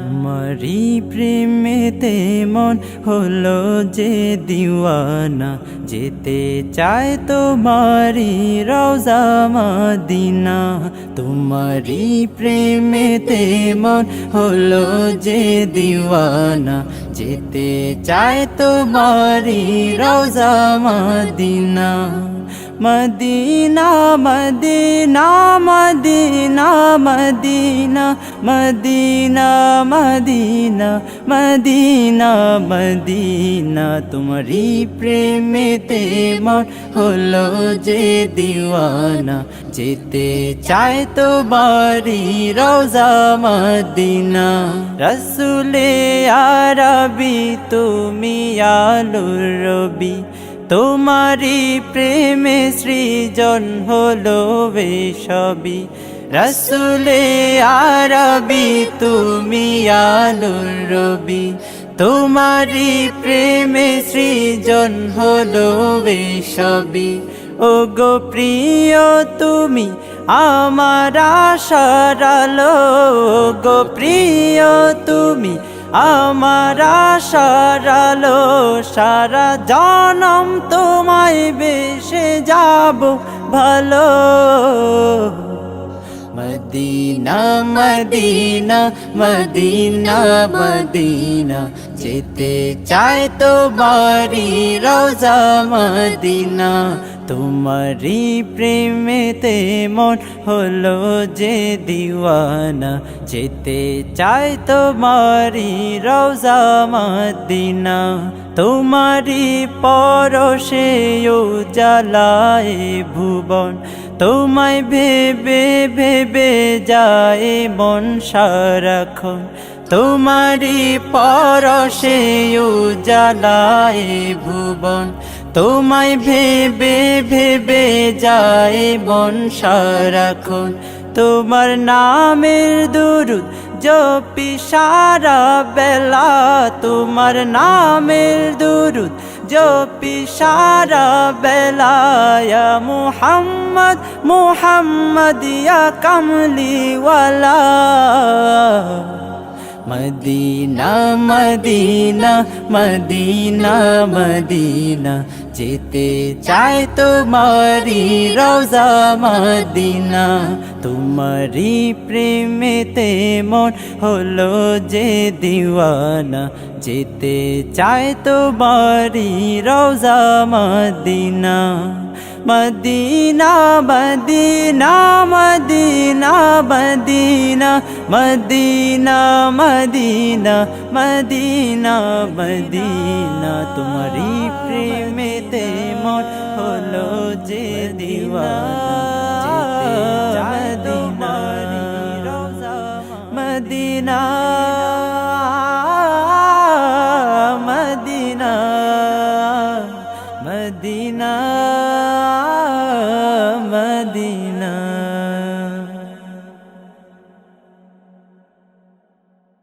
তোমারি প্রেমেতে মন হলো যে দিওয়ানা, যেতে চায় তোমারি রওজা মদিনা। তোমারি প্রেমেতে মন হলো যে দিওয়ানা, যেতে চায় তোমারি রওজা মদিনা। মদিনা মদিনা মদিনা মদিনা মদিনা মদিনা মদিনা মদিনা, তোমারি প্রেমেতে মন হলো যে দিওয়ানা, যেতে চায় তোমারি রওজা মদিনা। রসুলে আরবি তুমি আলোর রবি, তোমারি প্রেমে সৃজন হলো সবই। রসুলে আরবি তুমি আলোর রবি, তোমারি প্রেমে সৃজন হলো সবই। ও গো প্রিয় তুমি আমার আশার আলো, গো প্রিয় তুমি আমার আশার আলো। সারা জনম তোমায় বেসে যাব ভালো। মদিনা মদিনা মদিনা মদিনা, যেতে চায় তোমারি রওজা মদিনা। তোমারি প্রেমেতে মন হলো যে দিওয়ানা, যেতে চায় তোমারি রওজা মদিনা। তোমারি পরশে উজালায় ভুবন, তোমায় ভেবে ভেবে যায় মন সারাক্ষণ। তোমারি পরশে উজালায় ভুবন, তোমায় ভেবে ভেবে যায় মন সারাক্ষণ। তোমার নামের দুরুদ জপি সারা বেলা, তোমার নামের দুরুদ জপি সারা বেলা। ইয়া মুহাম্মদ মুহাম্মদ ইয়া কামলিওয়ালা। মদিনা মদিনা মদিনা মদিনা, যেতে চায় তোমারি রওজা মদিনা। তোমারি প্রেমেতে মন হলো যে দিওয়ানা, যেতে চায় তোমারি রওজা মদিনা। মদিনা মদিনা মদিনা মদিনা মদিনা মদিনা মদিনা মদিনা, তোমারি প্রেমেতে মন হলো যে দিওয়ানা, যেতে চায় তোমারি রওজা মদিনা।